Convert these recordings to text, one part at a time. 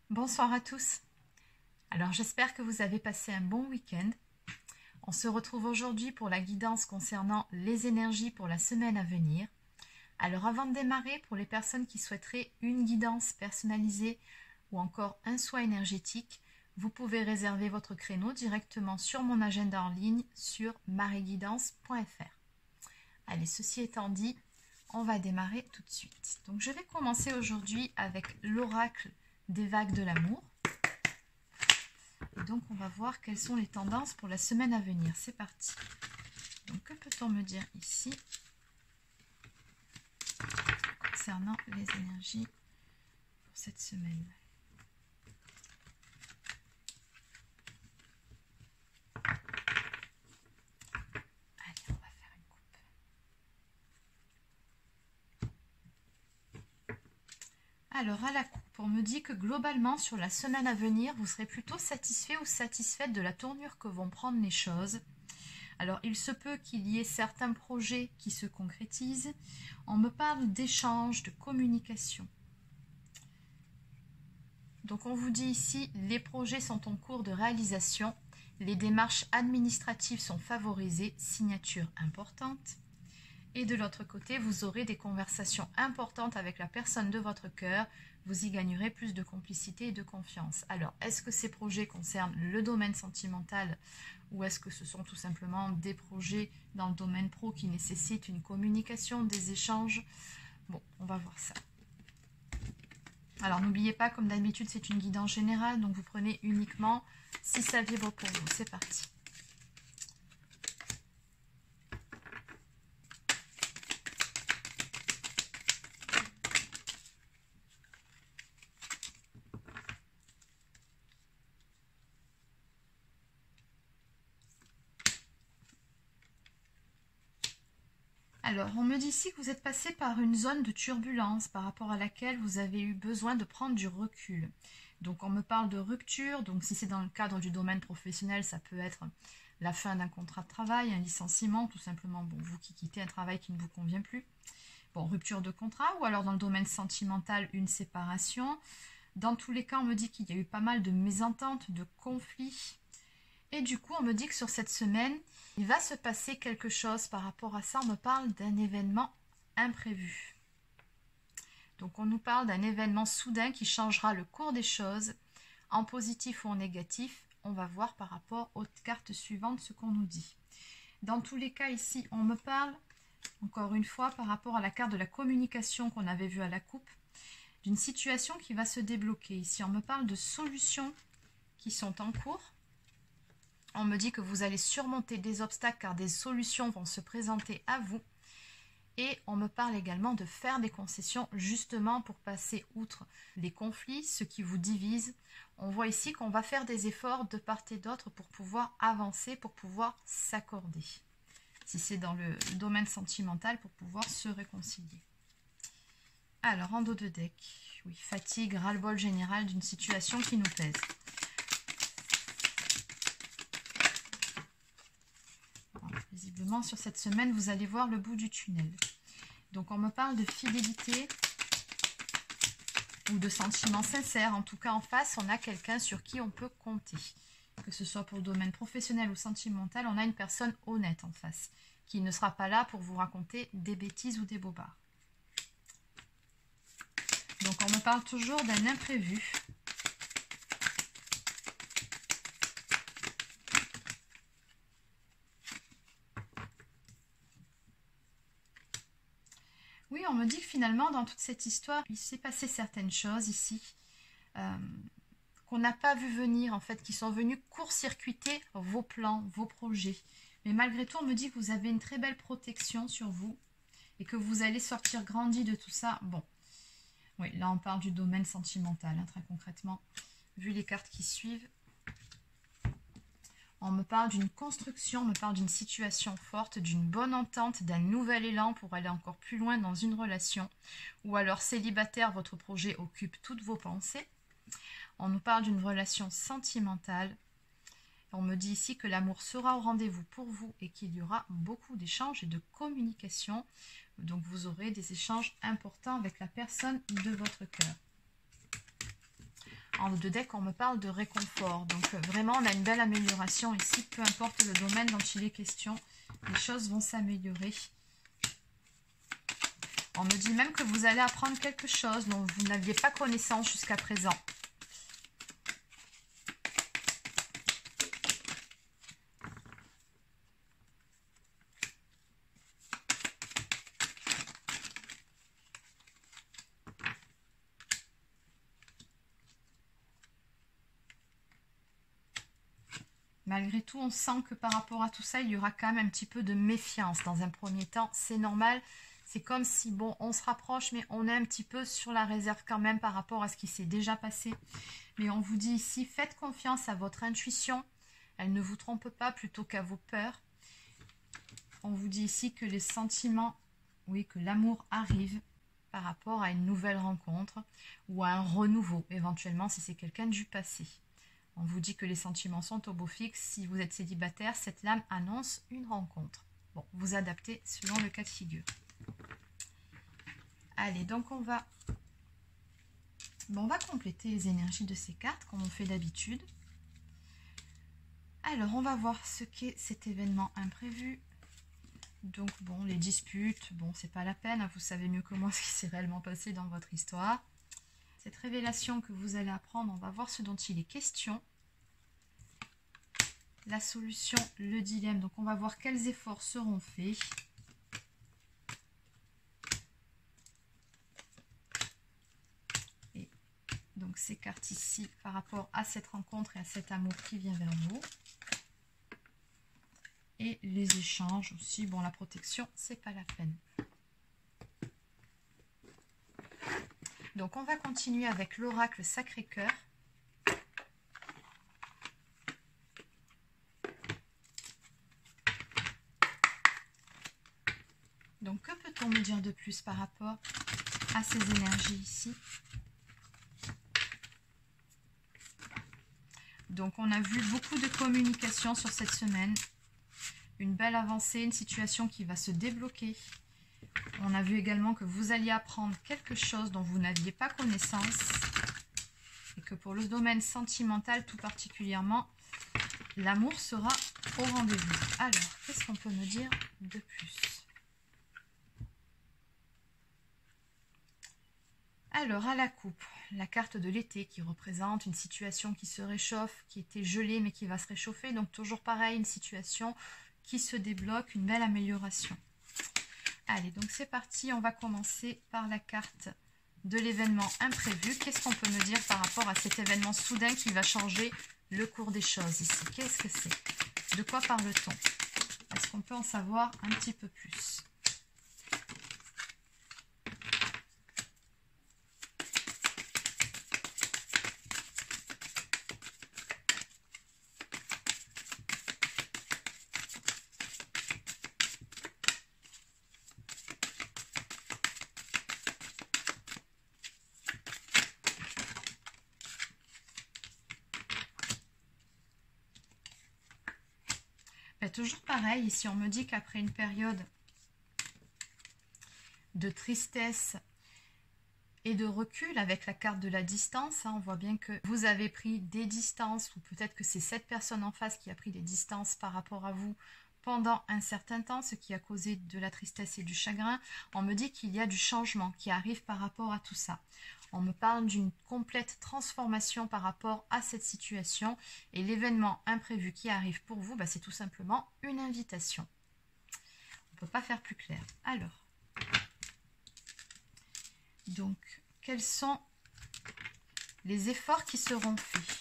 Bonsoir à tous. Alors j'espère que vous avez passé un bon week-end. On se retrouve aujourd'hui pour la guidance concernant les énergies pour la semaine à venir. Alors avant de démarrer, pour les personnes qui souhaiteraient une guidance personnalisée ou encore un soin énergétique, vous pouvez réserver votre créneau directement sur mon agenda en ligne sur marieguidance.fr. Allez, ceci étant dit, on va démarrer tout de suite. Donc je vais commencer aujourd'hui avec l'oracle des vagues de l'amour. Et donc on va voir quelles sont les tendances pour la semaine à venir. C'est parti. Donc que peut-on me dire ici concernant les énergies pour cette semaine? Allez, on va faire une coupe. Alors à la coupe, on me dit que globalement sur la semaine à venir, vous serez plutôt satisfait ou satisfaite de la tournure que vont prendre les choses. Alors il se peut qu'il y ait certains projets qui se concrétisent. On me parle d'échanges, de communication. Donc on vous dit ici, les projets sont en cours de réalisation. Les démarches administratives sont favorisées, signature importante. Et de l'autre côté, vous aurez des conversations importantes avec la personne de votre cœur. Vous y gagnerez plus de complicité et de confiance. Alors, est-ce que ces projets concernent le domaine sentimental ou est-ce que ce sont tout simplement des projets dans le domaine pro qui nécessitent une communication, des échanges? Bon, on va voir ça. Alors, n'oubliez pas, comme d'habitude, c'est une guidance générale, donc vous prenez uniquement si ça vibre pour vous. C'est parti. Alors, on me dit ici que vous êtes passé par une zone de turbulence par rapport à laquelle vous avez eu besoin de prendre du recul. Donc, on me parle de rupture. Donc, si c'est dans le cadre du domaine professionnel, ça peut être la fin d'un contrat de travail, un licenciement, tout simplement, bon, vous qui quittez un travail qui ne vous convient plus. Bon, rupture de contrat, ou alors dans le domaine sentimental, une séparation. Dans tous les cas, on me dit qu'il y a eu pas mal de mésententes, de conflits. Et du coup, on me dit que sur cette semaine, il va se passer quelque chose par rapport à ça. On me parle d'un événement imprévu. Donc, on nous parle d'un événement soudain qui changera le cours des choses, en positif ou en négatif. On va voir par rapport aux cartes suivantes ce qu'on nous dit. Dans tous les cas, ici, on me parle, encore une fois, par rapport à la carte de la communication qu'on avait vue à la coupe, d'une situation qui va se débloquer. Ici, on me parle de solutions qui sont en cours. On me dit que vous allez surmonter des obstacles car des solutions vont se présenter à vous. Et on me parle également de faire des concessions justement pour passer outre les conflits, ce qui vous divise. On voit ici qu'on va faire des efforts de part et d'autre pour pouvoir avancer, pour pouvoir s'accorder. Si c'est dans le domaine sentimental, pour pouvoir se réconcilier. Alors, en dos de deck, oui, fatigue, ras-le-bol général d'une situation qui nous pèse. Visiblement, sur cette semaine, vous allez voir le bout du tunnel. Donc, on me parle de fidélité ou de sentiments sincères. En tout cas, en face, on a quelqu'un sur qui on peut compter. Que ce soit pour le domaine professionnel ou sentimental, on a une personne honnête en face, qui ne sera pas là pour vous raconter des bêtises ou des bobards. Donc, on me parle toujours d'un imprévu. Oui, on me dit que finalement, dans toute cette histoire, il s'est passé certaines choses ici qu'on n'a pas vu venir, en fait, qui sont venues court-circuiter vos plans, vos projets. Mais malgré tout, on me dit que vous avez une très belle protection sur vous et que vous allez sortir grandi de tout ça. Bon, oui, là, on parle du domaine sentimental, hein, très concrètement, vu les cartes qui suivent. On me parle d'une construction, on me parle d'une situation forte, d'une bonne entente, d'un nouvel élan pour aller encore plus loin dans une relation. Ou alors célibataire, votre projet occupe toutes vos pensées. On nous parle d'une relation sentimentale. On me dit ici que l'amour sera au rendez-vous pour vous et qu'il y aura beaucoup d'échanges et de communication. Donc vous aurez des échanges importants avec la personne de votre cœur. En deux decks, on me parle de réconfort. Donc vraiment, on a une belle amélioration ici. Peu importe le domaine dont il est question, les choses vont s'améliorer. On me dit même que vous allez apprendre quelque chose dont vous n'aviez pas connaissance jusqu'à présent. Malgré tout, on sent que par rapport à tout ça, il y aura quand même un petit peu de méfiance dans un premier temps. C'est normal. C'est comme si, bon, on se rapproche, mais on est un petit peu sur la réserve quand même par rapport à ce qui s'est déjà passé. Mais on vous dit ici, faites confiance à votre intuition. Elle ne vous trompe pas plutôt qu'à vos peurs. On vous dit ici que les sentiments, oui, que l'amour arrive par rapport à une nouvelle rencontre ou à un renouveau, éventuellement si c'est quelqu'un du passé. On vous dit que les sentiments sont au beau fixe. Si vous êtes célibataire, cette lame annonce une rencontre. Bon, vous adaptez selon le cas de figure. Allez, donc on va compléter les énergies de ces cartes comme on fait d'habitude. Alors, on va voir ce qu'est cet événement imprévu. Donc, bon, les disputes, bon, c'est pas la peine. Vous savez mieux que moi ce qui s'est réellement passé dans votre histoire. Cette révélation que vous allez apprendre, on va voir ce dont il est question. La solution, le dilemme. Donc, on va voir quels efforts seront faits. Et donc, ces cartes ici, par rapport à cette rencontre et à cet amour qui vient vers vous. Et les échanges aussi. Bon, la protection, c'est pas la peine. Donc, on va continuer avec l'oracle Sacré-Cœur. Donc, que peut-on me dire de plus par rapport à ces énergies ici? Donc, on a vu beaucoup de communication sur cette semaine. Une belle avancée, une situation qui va se débloquer. On a vu également que vous alliez apprendre quelque chose dont vous n'aviez pas connaissance. Et que pour le domaine sentimental tout particulièrement, l'amour sera au rendez-vous. Alors, qu'est-ce qu'on peut me dire de plus? Alors, à la coupe, la carte de l'été qui représente une situation qui se réchauffe, qui était gelée mais qui va se réchauffer. Donc, toujours pareil, une situation qui se débloque, une belle amélioration. Allez, donc c'est parti. On va commencer par la carte de l'événement imprévu. Qu'est-ce qu'on peut me dire par rapport à cet événement soudain qui va changer le cours des choses ici? Qu'est-ce que c'est? De quoi parle-t-on? Est-ce qu'on peut en savoir un petit peu plus? Toujours pareil, ici on me dit qu'après une période de tristesse et de recul avec la carte de la distance, on voit bien que vous avez pris des distances ou peut-être que c'est cette personne en face qui a pris des distances par rapport à vous pendant un certain temps, ce qui a causé de la tristesse et du chagrin. On me dit qu'il y a du changement qui arrive par rapport à tout ça. On me parle d'une complète transformation par rapport à cette situation. Et l'événement imprévu qui arrive pour vous, c'est tout simplement une invitation. On ne peut pas faire plus clair. Alors, donc, quels sont les efforts qui seront faits?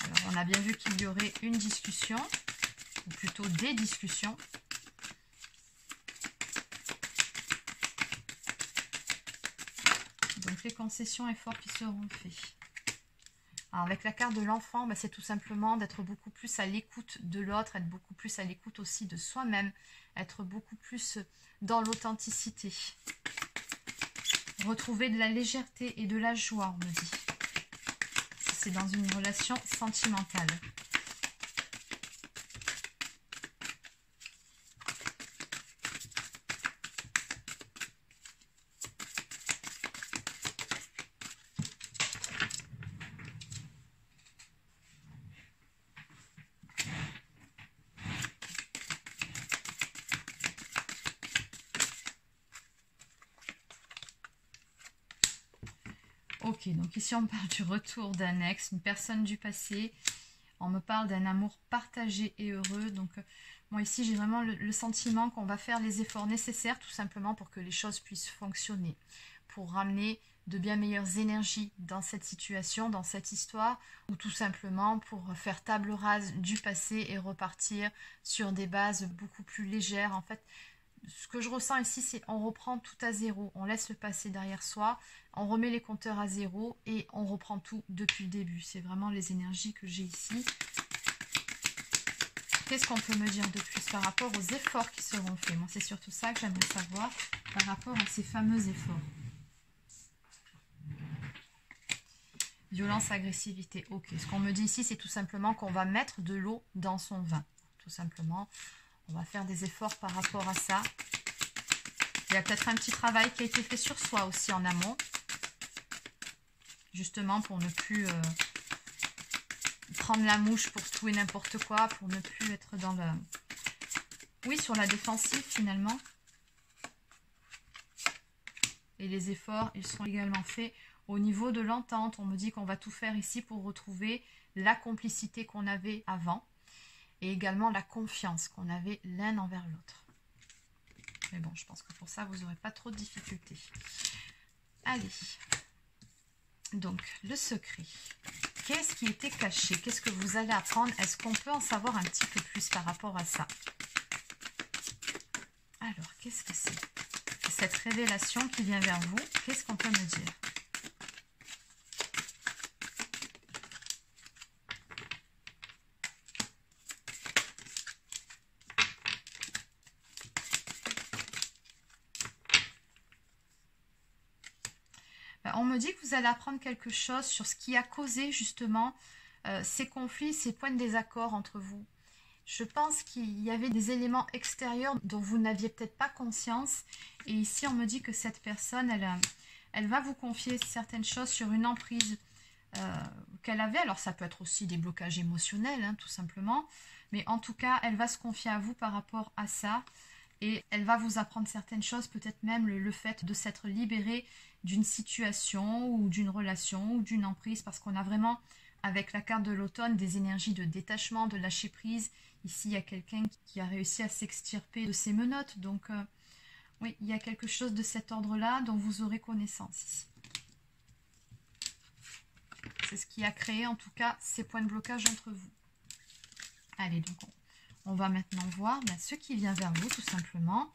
Alors, on a bien vu qu'il y aurait une discussion, ou plutôt des discussions. Donc les concessions, efforts qui seront faits. Alors, avec la carte de l'enfant, c'est tout simplement d'être beaucoup plus à l'écoute de l'autre, être beaucoup plus à l'écoute aussi de soi-même, être beaucoup plus dans l'authenticité. Retrouver de la légèreté et de la joie, on me dit. C'est dans une relation sentimentale. Ok, donc ici on parle du retour d'un ex, une personne du passé. On me parle d'un amour partagé et heureux. Donc moi ici j'ai vraiment le sentiment qu'on va faire les efforts nécessaires tout simplement pour que les choses puissent fonctionner. Pour ramener de bien meilleures énergies dans cette situation, dans cette histoire, ou tout simplement pour faire table rase du passé et repartir sur des bases beaucoup plus légères. En fait, ce que je ressens ici, c'est on reprend tout à zéro, on laisse le passé derrière soi, on remet les compteurs à zéro et on reprend tout depuis le début. C'est vraiment les énergies que j'ai ici. Qu'est-ce qu'on peut me dire de plus par rapport aux efforts qui seront faits? Moi, c'est surtout ça que j'aimerais savoir par rapport à ces fameux efforts. Violence, agressivité. Ok, ce qu'on me dit ici, c'est tout simplement qu'on va mettre de l'eau dans son vin. Tout simplement, on va faire des efforts par rapport à ça. Il y a peut-être un petit travail qui a été fait sur soi aussi en amont. Justement, pour ne plus prendre la mouche pour tout et n'importe quoi, pour ne plus être dans le... Oui, sur la défensive finalement. Et les efforts, ils seront également faits au niveau de l'entente. On me dit qu'on va tout faire ici pour retrouver la complicité qu'on avait avant. Et également la confiance qu'on avait l'un envers l'autre. Mais bon, je pense que pour ça, vous n'aurez pas trop de difficultés. Allez. Donc, le secret. Qu'est-ce qui était caché? Qu'est-ce que vous allez apprendre? Est-ce qu'on peut en savoir un petit peu plus par rapport à ça? Alors, qu'est-ce que c'est? Cette révélation qui vient vers vous, qu'est-ce qu'on peut me dire? On me dit que vous allez apprendre quelque chose sur ce qui a causé justement ces conflits, ces points de désaccord entre vous. Je pense qu'il y avait des éléments extérieurs dont vous n'aviez peut-être pas conscience. Et ici, on me dit que cette personne, elle va vous confier certaines choses sur une emprise qu'elle avait. Alors, ça peut être aussi des blocages émotionnels, hein, tout simplement. Mais en tout cas, elle va se confier à vous par rapport à ça. Et elle va vous apprendre certaines choses, peut-être même le fait de s'être libéré d'une situation ou d'une relation ou d'une emprise. Parce qu'on a vraiment, avec la carte de l'automne, des énergies de détachement, de lâcher prise. Ici, il y a quelqu'un qui a réussi à s'extirper de ses menottes. Donc, oui, il y a quelque chose de cet ordre-là dont vous aurez connaissance ici. C'est ce qui a créé, en tout cas, ces points de blocage entre vous. Allez, donc, on va maintenant voir ce qui vient vers vous, tout simplement,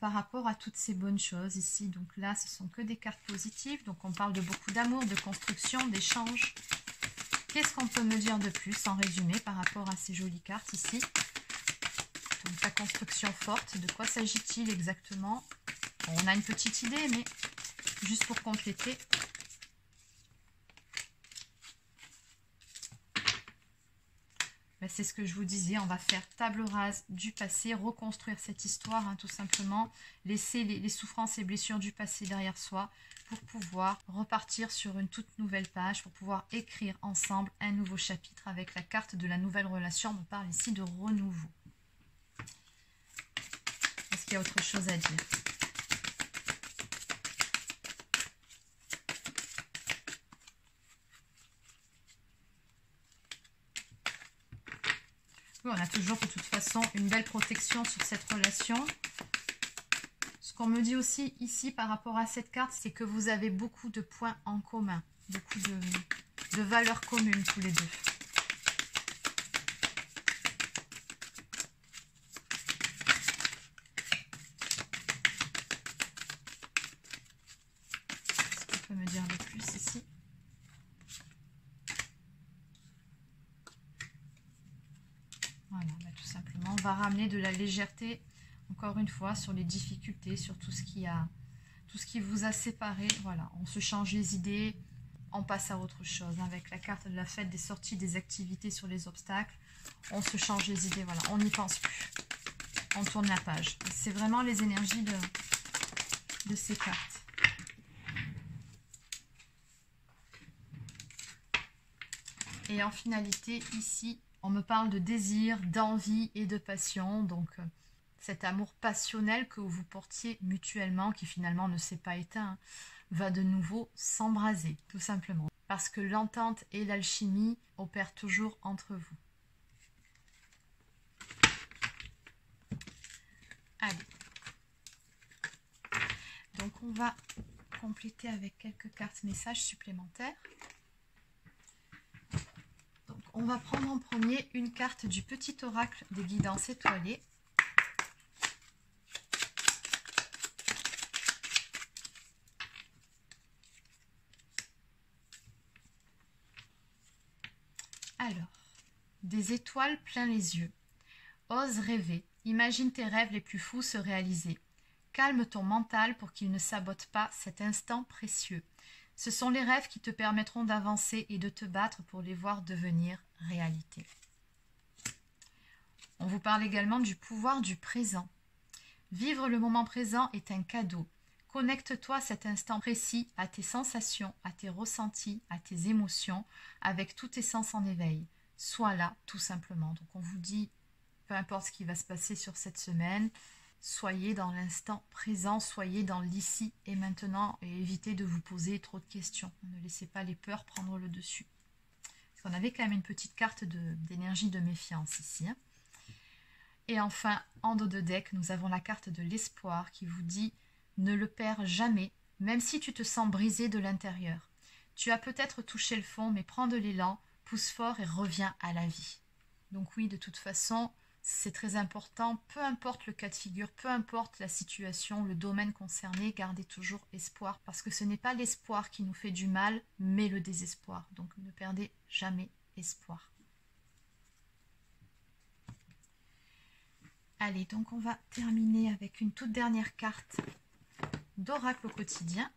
par rapport à toutes ces bonnes choses ici. Donc là, ce sont que des cartes positives. Donc, on parle de beaucoup d'amour, de construction, d'échange. Qu'est-ce qu'on peut me dire de plus en résumé par rapport à ces jolies cartes ici? Donc la construction forte, de quoi s'agit-il exactement? Bon, on a une petite idée, mais juste pour compléter. Ben, c'est ce que je vous disais, on va faire table rase du passé, reconstruire cette histoire, hein, tout simplement, laisser les souffrances et blessures du passé derrière soi, pour pouvoir repartir sur une toute nouvelle page, pour pouvoir écrire ensemble un nouveau chapitre avec la carte de la nouvelle relation. On me parle ici de renouveau. Est-ce qu'il y a autre chose à dire? Oui, on a toujours de toute façon une belle protection sur cette relation. Ce qu'on me dit aussi ici par rapport à cette carte, c'est que vous avez beaucoup de points en commun, beaucoup de valeurs communes tous les deux. Qu'est-ce qu'on peut me dire de plus ici? Voilà, tout simplement, on va ramener de la légèreté, encore une fois, sur les difficultés, sur tout ce qui vous a séparé. Voilà, on se change les idées, on passe à autre chose. Avec la carte de la fête, des sorties, des activités sur les obstacles, on se change les idées, voilà, on n'y pense plus. On tourne la page. C'est vraiment les énergies de ces cartes. Et en finalité, ici, on me parle de désir, d'envie et de passion. Donc, cet amour passionnel que vous portiez mutuellement, qui finalement ne s'est pas éteint. va de nouveau s'embraser, tout simplement. Parce que l'entente et l'alchimie opèrent toujours entre vous. Allez. Donc on va compléter avec quelques cartes messages supplémentaires. Donc on va prendre en premier une carte du petit oracle des guidances étoilées. Alors, des étoiles plein les yeux. Ose rêver, imagine tes rêves les plus fous se réaliser. Calme ton mental pour qu'il ne sabote pas cet instant précieux. Ce sont les rêves qui te permettront d'avancer et de te battre pour les voir devenir réalité. On vous parle également du pouvoir du présent. Vivre le moment présent est un cadeau. Connecte-toi à cet instant précis, à tes sensations, à tes ressentis, à tes émotions, avec tous tes sens en éveil. Sois là, tout simplement. Donc on vous dit, peu importe ce qui va se passer sur cette semaine, soyez dans l'instant présent, soyez dans l'ici et maintenant et évitez de vous poser trop de questions. Ne laissez pas les peurs prendre le dessus. Parce qu'on avait quand même une petite carte d'énergie de méfiance ici. Hein. Et enfin, en dos de deck, nous avons la carte de l'espoir qui vous dit « Ne le perds jamais, même si tu te sens brisé de l'intérieur. Tu as peut-être touché le fond, mais prends de l'élan, pousse fort et reviens à la vie. » Donc oui, de toute façon, c'est très important, peu importe le cas de figure, peu importe la situation, le domaine concerné, gardez toujours espoir, parce que ce n'est pas l'espoir qui nous fait du mal, mais le désespoir. Donc ne perdez jamais espoir. Allez, donc on va terminer avec une toute dernière carte d'oracle au quotidien.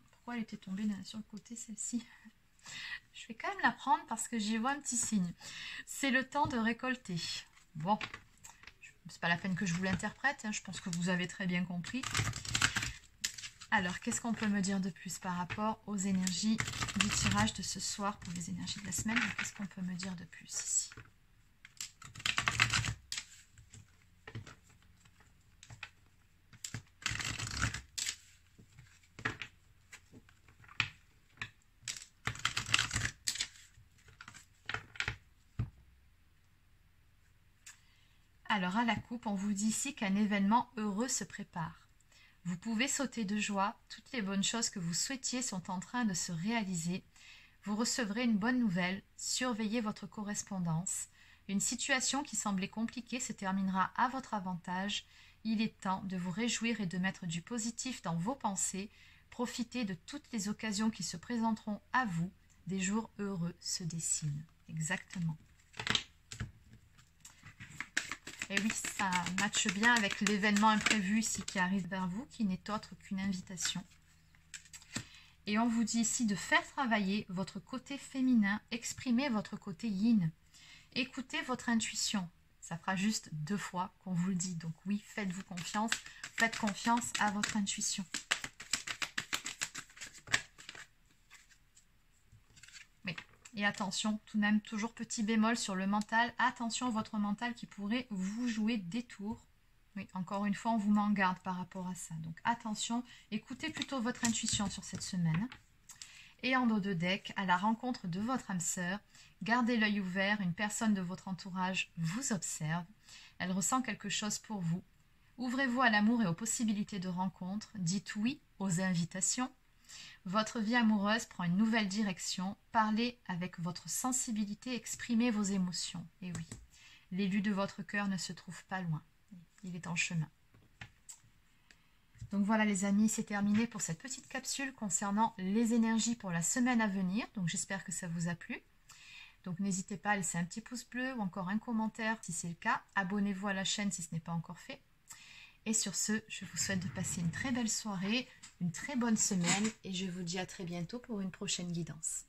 Pourquoi elle était tombée sur le côté, celle-ci ? Je vais quand même la prendre parce que j'y vois un petit signe. C'est le temps de récolter. Bon, c'est pas la peine que je vous l'interprète, hein, je pense que vous avez très bien compris. Alors, qu'est-ce qu'on peut me dire de plus par rapport aux énergies du tirage de ce soir pour les énergies de la semaine? Qu'est-ce qu'on peut me dire de plus ici? Alors, à la coupe, on vous dit ici qu'un événement heureux se prépare. Vous pouvez sauter de joie, toutes les bonnes choses que vous souhaitiez sont en train de se réaliser. Vous recevrez une bonne nouvelle, surveillez votre correspondance. Une situation qui semblait compliquée se terminera à votre avantage. Il est temps de vous réjouir et de mettre du positif dans vos pensées. Profitez de toutes les occasions qui se présenteront à vous. Des jours heureux se dessinent. Exactement. Et oui, ça matche bien avec l'événement imprévu ici qui arrive vers vous, qui n'est autre qu'une invitation. Et on vous dit ici de faire travailler votre côté féminin, exprimer votre côté yin. Écoutez votre intuition. Ça fera juste 2 fois qu'on vous le dit. Donc oui, faites-vous confiance, faites confiance à votre intuition. Et attention, tout de même, toujours petit bémol sur le mental. Attention à votre mental qui pourrait vous jouer des tours. Oui, encore une fois, on vous met en garde par rapport à ça. Donc attention, écoutez plutôt votre intuition sur cette semaine. Et en dos de deck, à la rencontre de votre âme sœur, gardez l'œil ouvert, une personne de votre entourage vous observe. Elle ressent quelque chose pour vous. Ouvrez-vous à l'amour et aux possibilités de rencontre. Dites oui aux invitations. Votre vie amoureuse prend une nouvelle direction. Parlez avec votre sensibilité, exprimez vos émotions. Et oui, l'élu de votre cœur ne se trouve pas loin. Il est en chemin. Donc voilà les amis, c'est terminé pour cette petite capsule concernant les énergies pour la semaine à venir. Donc j'espère que ça vous a plu. Donc n'hésitez pas à laisser un petit pouce bleu ou encore un commentaire si c'est le cas. Abonnez-vous à la chaîne si ce n'est pas encore fait. Et sur ce, je vous souhaite de passer une très belle soirée, une très bonne semaine et je vous dis à très bientôt pour une prochaine guidance.